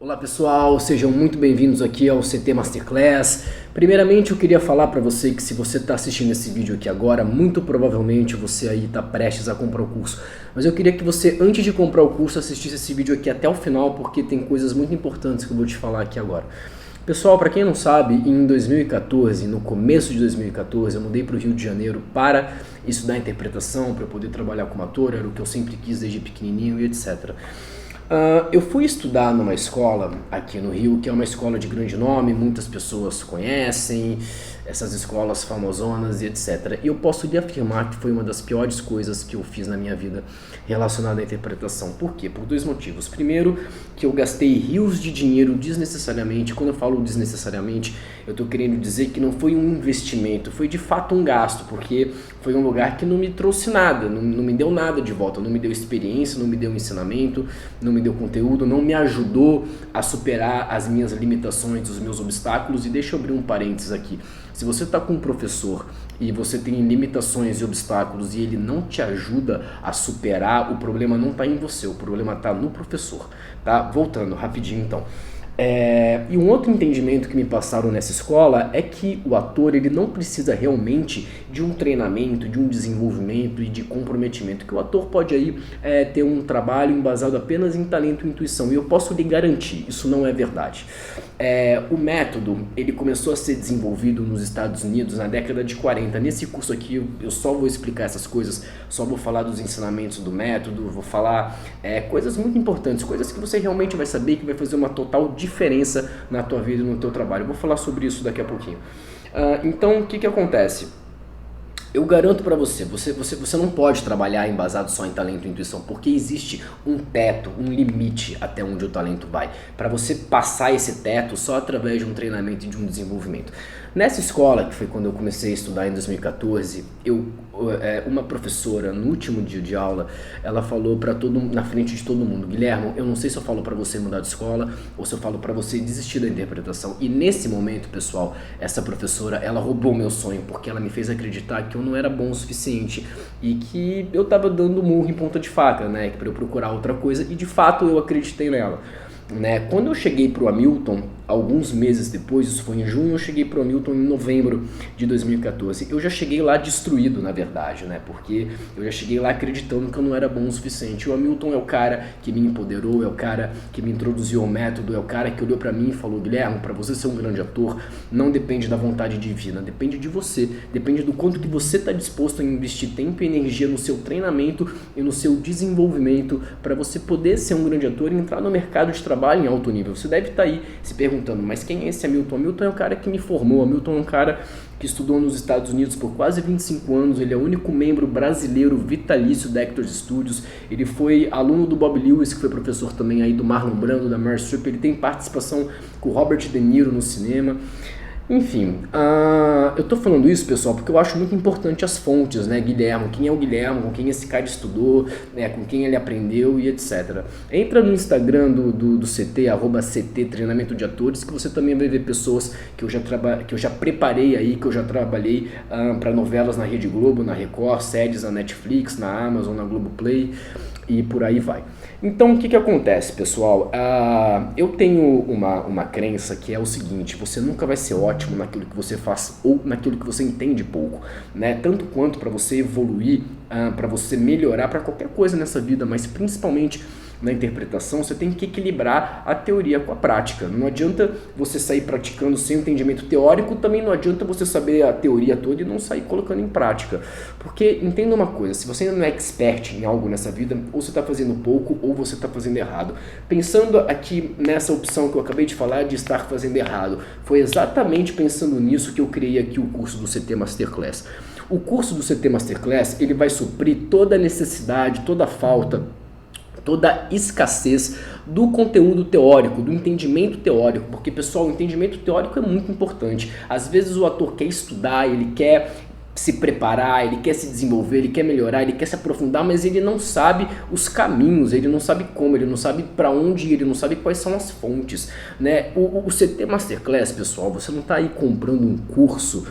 Olá pessoal, sejam muito bem-vindos aqui ao CT Masterclass. Primeiramente eu queria falar para você que se você está assistindo esse vídeo aqui agora, muito provavelmente você aí está prestes a comprar o curso. Mas eu queria que você, antes de comprar o curso, assistisse esse vídeo aqui até o final, porque tem coisas muito importantes que eu vou te falar aqui agora. Pessoal, para quem não sabe, em 2014, no começo de 2014, eu mudei para o Rio de Janeiro para estudar interpretação, para poder trabalhar como ator, era o que eu sempre quis desde pequenininho e etc. Eu fui estudar numa escola aqui no Rio, que é uma escola de grande nome, muitas pessoas conhecem, essas escolas famosonas e etc. E eu posso lhe afirmar que foi uma das piores coisas que eu fiz na minha vida relacionada à interpretação. Por quê? Por dois motivos. Primeiro, que eu gastei rios de dinheiro desnecessariamente. Quando eu falo desnecessariamente, eu estou querendo dizer que não foi um investimento, foi de fato um gasto, porque foi um lugar que não me trouxe nada, não me deu nada de volta, não me deu experiência, não me deu ensinamento, não me deu conteúdo, não me ajudou a superar as minhas limitações, os meus obstáculos. E deixa eu abrir um parênteses aqui. Se você está com um professor e você tem limitações e obstáculos e ele não te ajuda a superar, o problema não está em você, o problema está no professor, tá? Voltando rapidinho então. E um outro entendimento que me passaram nessa escola é que o ator ele não precisa realmente de um treinamento, de um desenvolvimento e de comprometimento, que o ator pode aí ter um trabalho embasado apenas em talento e intuição, e eu posso lhe garantir, isso não é verdade. O método ele começou a ser desenvolvido nos Estados Unidos na década de 40. Nesse curso aqui eu só vou explicar essas coisas, só vou falar dos ensinamentos do método, vou falar coisas muito importantes, coisas que você realmente vai saber que vai fazer uma total diferença na tua vida e no teu trabalho. Eu vou falar sobre isso daqui a pouquinho. Então, o que acontece? Eu garanto para você não pode trabalhar embasado só em talento e intuição, porque existe um teto, um limite até onde o talento vai. Para você passar esse teto só através de um treinamento e de um desenvolvimento. Nessa escola, que foi quando eu comecei a estudar em 2014, uma professora, no último dia de aula, ela falou na frente de todo mundo: Guilhermo, eu não sei se eu falo para você mudar de escola ou se eu falo para você desistir da interpretação. E nesse momento, pessoal, essa professora, ela roubou meu sonho, porque ela me fez acreditar que eu não era bom o suficiente e que eu tava dando murro em ponta de faca, né, para eu procurar outra coisa, e de fato eu acreditei nela. Quando eu cheguei pro Hamilton, alguns meses depois, isso foi em junho, eu cheguei pro Hamilton em novembro de 2014. Eu já cheguei lá destruído, na verdade, porque eu já cheguei lá acreditando que eu não era bom o suficiente. O Hamilton é o cara que me empoderou, é o cara que me introduziu ao método, é o cara que olhou pra mim e falou: Guilherme, pra você ser um grande ator, não depende da vontade divina, depende de você, depende do quanto que você tá disposto a investir tempo e energia no seu treinamento e no seu desenvolvimento para você poder ser um grande ator e entrar no mercado de trabalho em alto nível. Você deve estar aí se perguntando: mas quem é esse Hamilton? Hamilton é o cara que me formou, Hamilton é um cara que estudou nos Estados Unidos por quase 25 anos, ele é o único membro brasileiro vitalício da Actors Studios, ele foi aluno do Bob Lewis, que foi professor também aí do Marlon Brando, da Meryl Streep, ele tem participação com o Robert De Niro no cinema. Enfim, eu tô falando isso, pessoal, porque eu acho muito importante as fontes, Guilhermo, quem é o Guilhermo, com quem esse cara estudou, com quem ele aprendeu e etc. Entra no Instagram do CT, @CT Treinamento de Atores, que você também vai ver pessoas que eu já preparei aí, que eu já trabalhei para novelas na Rede Globo, na Record, séries na Netflix, na Amazon, na Globoplay e por aí vai. Então, o que acontece, pessoal? Eu tenho uma crença que é o seguinte: você nunca vai ser ótimo naquilo que você faz ou naquilo que você entende pouco, Tanto quanto para você evoluir, para você melhorar, para qualquer coisa nessa vida, mas principalmente na interpretação, você tem que equilibrar a teoria com a prática. Não adianta você sair praticando sem entendimento teórico, também não adianta você saber a teoria toda e não sair colocando em prática. Porque, entenda uma coisa, se você ainda não é expert em algo nessa vida, ou você está fazendo pouco, ou você está fazendo errado. Pensando aqui nessa opção que eu acabei de falar de estar fazendo errado, foi exatamente pensando nisso que eu criei aqui o curso do CT Masterclass. O curso do CT Masterclass, ele vai suprir toda a necessidade, toda a falta, toda a escassez do conteúdo teórico, do entendimento teórico, porque, pessoal, o entendimento teórico é muito importante. Às vezes o ator quer estudar, ele quer se preparar, ele quer se desenvolver, ele quer melhorar, ele quer se aprofundar, mas ele não sabe os caminhos, ele não sabe como, ele não sabe para onde ir, ele não sabe quais são as fontes, O CT Masterclass, pessoal, você não está aí comprando um curso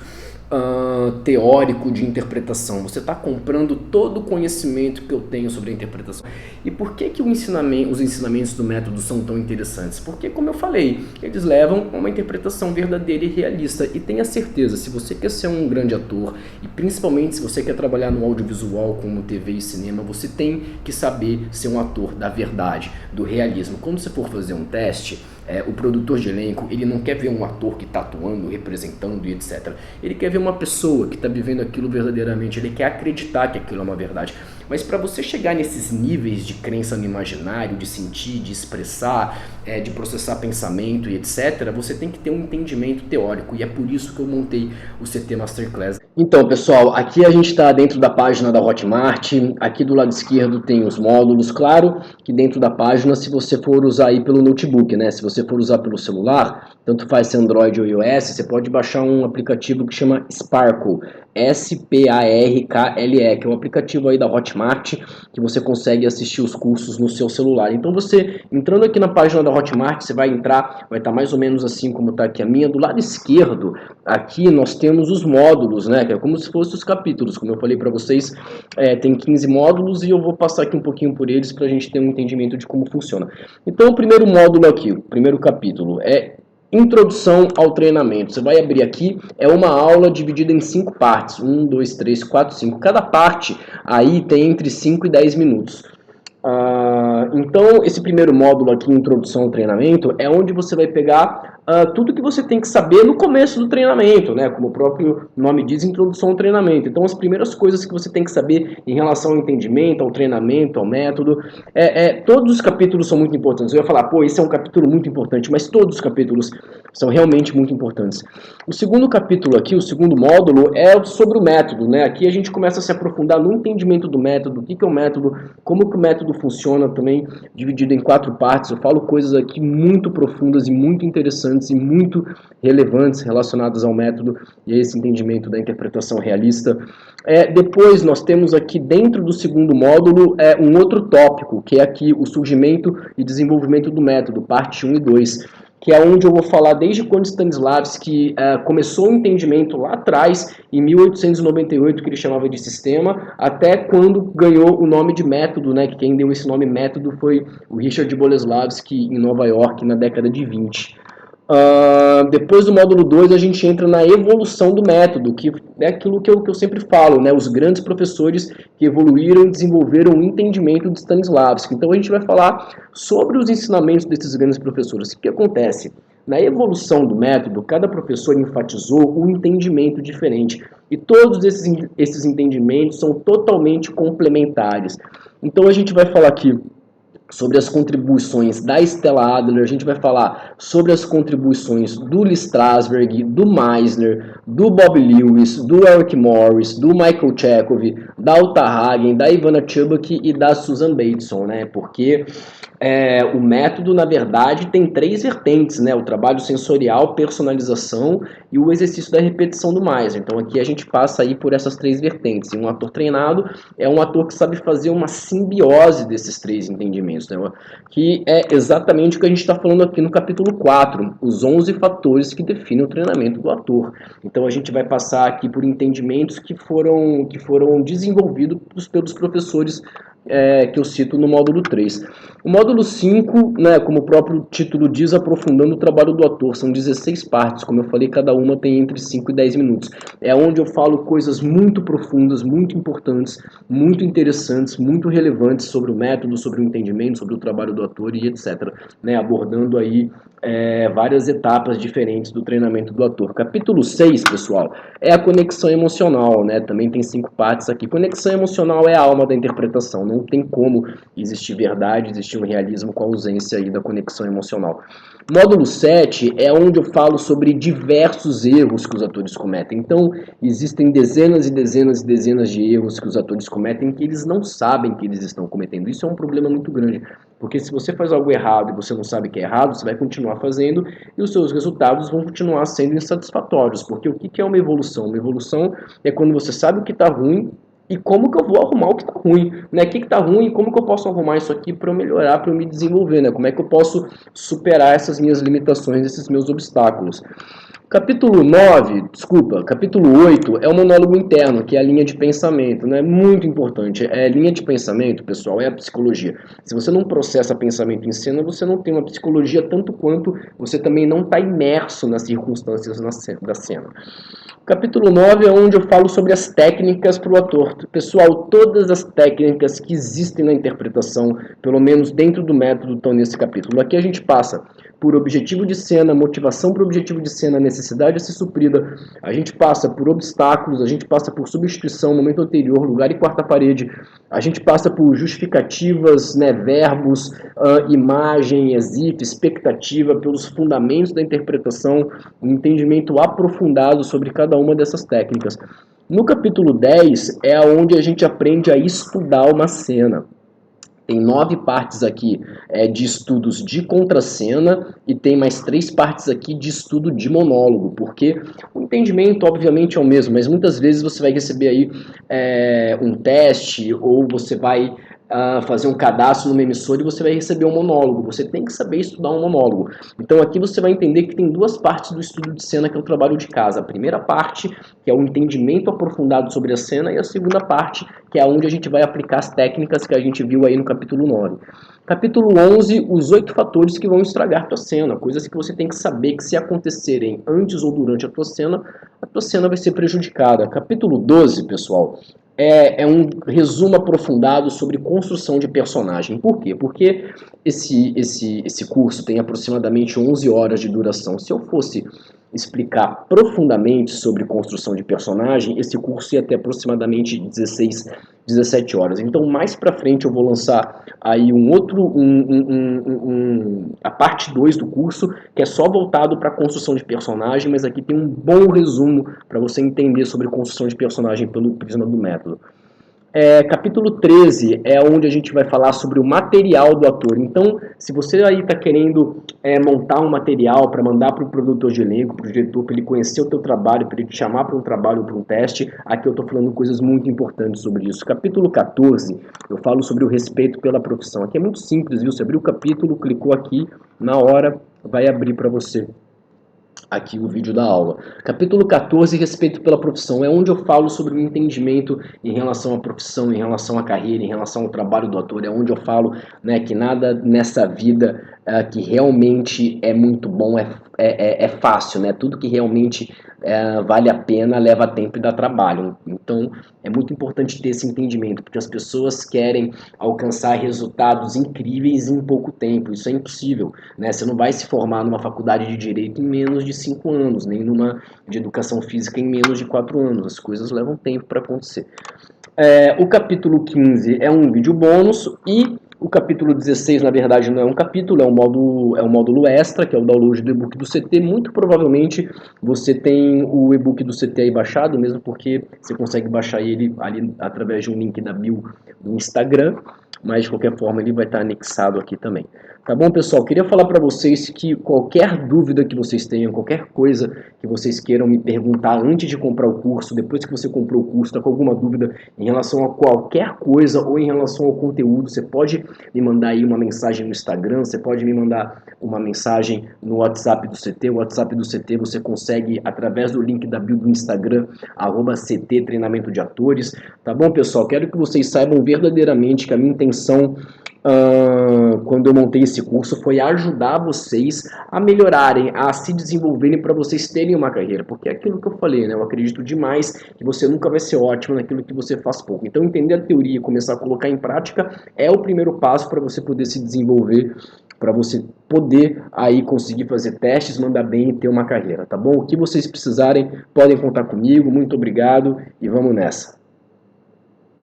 teórico de interpretação, você está comprando todo o conhecimento que eu tenho sobre a interpretação. E por que, que os ensinamentos do método são tão interessantes? Porque, como eu falei, eles levam a uma interpretação verdadeira e realista. E tenha certeza, se você quer ser um grande ator, e principalmente se você quer trabalhar no audiovisual como TV e cinema, você tem que saber ser um ator da verdade, do realismo. Quando você for fazer um teste, o produtor de elenco, ele não quer ver um ator que está atuando, representando e etc. Ele quer ver uma pessoa que está vivendo aquilo verdadeiramente, ele quer acreditar que aquilo é uma verdade. Mas para você chegar nesses níveis de crença no imaginário, de sentir, de expressar, de processar pensamento e etc., você tem que ter um entendimento teórico, e é por isso que eu montei o CT Masterclass. Então, pessoal, aqui a gente está dentro da página da Hotmart, aqui do lado esquerdo tem os módulos, claro que dentro da página, se você for usar aí pelo notebook, né, se você for usar pelo celular, tanto faz se Android ou iOS, você pode baixar um aplicativo que chama Sparkle, Sparkle, que é um aplicativo aí da Hotmart, que você consegue assistir os cursos no seu celular. Então você, entrando aqui na página da Hotmart, você vai entrar, vai estar mais ou menos assim como está aqui a minha, do lado esquerdo, aqui nós temos os módulos, né, que é como se fossem os capítulos, como eu falei para vocês, tem 15 módulos e eu vou passar aqui um pouquinho por eles para a gente ter um entendimento de como funciona. Então o primeiro módulo aqui, o primeiro capítulo é Introdução ao treinamento. Você vai abrir aqui, é uma aula dividida em 5 partes. 1, 2, 3, 4, 5. Cada parte aí tem entre 5 e 10 minutos. Então, esse primeiro módulo aqui, Introdução ao Treinamento, é onde você vai pegar tudo que você tem que saber no começo do treinamento, né? Como o próprio nome diz, Introdução ao Treinamento. Então, as primeiras coisas que você tem que saber em relação ao entendimento, ao treinamento, ao método. Todos os capítulos são muito importantes. Eu ia falar, pô, esse é um capítulo muito importante, mas todos os capítulos são realmente muito importantes. O segundo capítulo aqui, o segundo módulo, é sobre o método, né? Aqui a gente começa a se aprofundar no entendimento do método, o que é o método, como que o método funciona, também dividido em 4 partes. Eu falo coisas aqui muito profundas e muito interessantes e muito relevantes relacionadas ao método e a esse entendimento da interpretação realista. Depois nós temos aqui dentro do segundo módulo um outro tópico, que é aqui o surgimento e desenvolvimento do método, parte 1 e 2. Que é onde eu vou falar desde quando Stanislavski começou o entendimento lá atrás, em 1898, que ele chamava de sistema, até quando ganhou o nome de método, né, que quem deu esse nome método foi o Richard Boleslavsky, em Nova York, na década de 20. Depois do módulo 2 a gente entra na evolução do método, que é aquilo que eu sempre falo, né? Os grandes professores que evoluíram e desenvolveram o entendimento de Stanislavski. Então a gente vai falar sobre os ensinamentos desses grandes professores. O que acontece? Na evolução do método, cada professor enfatizou um entendimento diferente. E todos esses entendimentos são totalmente complementares. Então a gente vai falar aqui sobre as contribuições da Stella Adler, a gente vai falar sobre as contribuições do Lee Strasberg, do Meissner, do Bob Lewis, do Eric Morris, do Michael Chekhov, da Uta Hagen, da Ivana Chubbuck e da Susan Bateson, né? Porque o método, na verdade, tem 3 vertentes, né? O trabalho sensorial, personalização e o exercício da repetição do Meissner. Então aqui a gente passa aí por essas 3 vertentes. E um ator treinado é um ator que sabe fazer uma simbiose desses 3 entendimentos, né? Que é exatamente o que a gente está falando aqui no capítulo 4, os 11 fatores que definem o treinamento do ator. Então a gente vai passar aqui por entendimentos que foram desenvolvidos pelos professores que eu cito no módulo 3. O módulo 5, né, como o próprio título diz, aprofundando o trabalho do ator. São 16 partes, como eu falei, cada uma tem entre 5 e 10 minutos. É onde eu falo coisas muito profundas, muito importantes, muito interessantes, muito relevantes sobre o método, sobre o entendimento, sobre o trabalho do ator e etc. Né, abordando aí várias etapas diferentes do treinamento do ator. Capítulo 6, pessoal, é a conexão emocional, né? Também tem 5 partes aqui. Conexão emocional é a alma da interpretação. Não tem como existir verdade, existir um realismo com a ausência aí da conexão emocional. Módulo 7 é onde eu falo sobre diversos erros que os atores cometem. Então, existem dezenas e dezenas e dezenas de erros que os atores cometem que eles não sabem que eles estão cometendo. Isso é um problema muito grande, porque se você faz algo errado e você não sabe que é errado, você vai continuar fazendo e os seus resultados vão continuar sendo insatisfatórios, porque o que é uma evolução? Uma evolução é quando você sabe o que está ruim e como que eu vou arrumar o que está ruim, né? O que está ruim e como que eu posso arrumar isso aqui para eu melhorar, para eu me desenvolver, né? Como é que eu posso superar essas minhas limitações, esses meus obstáculos. Capítulo 8 é o monólogo interno, que é a linha de pensamento, né? Muito importante. Linha de pensamento, pessoal, é a psicologia. Se você não processa pensamento em cena, você não tem uma psicologia, tanto quanto você também não está imerso nas circunstâncias da cena. Capítulo 9 é onde eu falo sobre as técnicas para o ator. Pessoal, todas as técnicas que existem na interpretação, pelo menos dentro do método, estão nesse capítulo. Aqui a gente passa por objetivo de cena, motivação para o objetivo de cena, necessidade a ser suprida, a gente passa por obstáculos, a gente passa por substituição, momento anterior, lugar e quarta parede, a gente passa por justificativas, né, verbos, imagem, exif, expectativa, pelos fundamentos da interpretação, um entendimento aprofundado sobre cada uma dessas técnicas. No capítulo 10 é onde a gente aprende a estudar uma cena. Tem 9 partes aqui de estudos de contracena e tem mais 3 partes aqui de estudo de monólogo, porque o entendimento obviamente é o mesmo, mas muitas vezes você vai receber aí um teste ou você vai fazer um cadastro numa emissora e você vai receber um monólogo. Você tem que saber estudar um monólogo. Então aqui você vai entender que tem 2 partes do estudo de cena, que é o trabalho de casa. A primeira parte, que é o entendimento aprofundado sobre a cena, e a segunda parte, que é onde a gente vai aplicar as técnicas que a gente viu aí no capítulo 9. Capítulo 11, os 8 fatores que vão estragar a tua cena, coisas que você tem que saber que se acontecerem antes ou durante a tua cena vai ser prejudicada. Capítulo 12, pessoal, é um resumo aprofundado sobre construção de personagem. Por quê? Porque esse curso tem aproximadamente 11 horas de duração. Se eu fosse explicar profundamente sobre construção de personagem, esse curso ia ter aproximadamente 16, 17 horas. Então, mais pra frente eu vou lançar aí a parte 2 do curso, que é só voltado para construção de personagem, mas aqui tem um bom resumo para você entender sobre construção de personagem pelo prisma do método. Capítulo 13 é onde a gente vai falar sobre o material do ator. Então, se você aí está querendo montar um material para mandar para o produtor de elenco, para o diretor, para ele conhecer o teu trabalho, para ele te chamar para um trabalho ou para um teste, aqui eu estou falando coisas muito importantes sobre isso. Capítulo 14, eu falo sobre o respeito pela profissão. Aqui é muito simples, viu? Você abriu o capítulo, clicou aqui, na hora vai abrir para você aqui o vídeo da aula. Capítulo 14, respeito pela profissão, é onde eu falo sobre o entendimento em relação à profissão, em relação à carreira, em relação ao trabalho do ator, é onde eu falo, né, que nada nessa vida que realmente é muito bom é fácil, né? Tudo que realmente vale a pena leva tempo e dá trabalho. Então é muito importante ter esse entendimento, porque as pessoas querem alcançar resultados incríveis em pouco tempo. Isso é impossível, né? Você não vai se formar numa faculdade de Direito em menos de 5 anos, nem numa de Educação Física em menos de 4 anos. As coisas levam tempo para acontecer. O capítulo 15 é um vídeo bônus e o capítulo 16, na verdade, não é um capítulo, é um módulo extra, que é o download do e-book do CT. Muito provavelmente você tem o e-book do CT aí baixado, mesmo porque você consegue baixar ele ali através de um link da bio do Instagram, mas de qualquer forma ele vai estar anexado aqui também. Tá bom, pessoal? Queria falar para vocês que qualquer dúvida que vocês tenham, qualquer coisa que vocês queiram me perguntar antes de comprar o curso, depois que você comprou o curso, está com alguma dúvida em relação a qualquer coisa ou em relação ao conteúdo, você pode me mandar aí uma mensagem no Instagram, você pode me mandar uma mensagem no WhatsApp do CT. O WhatsApp do CT você consegue através do link da bio do Instagram, @CT Treinamento de Atores. Tá bom, pessoal? Quero que vocês saibam verdadeiramente que a minha intenção quando eu montei esse curso foi ajudar vocês a melhorarem, a se desenvolverem para vocês terem uma carreira, porque é aquilo que eu falei, né? Eu acredito demais que você nunca vai ser ótimo naquilo que você faz pouco. Então entender a teoria e começar a colocar em prática é o primeiro passo para você poder se desenvolver, para você poder aí conseguir fazer testes, mandar bem e ter uma carreira, tá bom? O que vocês precisarem podem contar comigo. Muito obrigado e vamos nessa.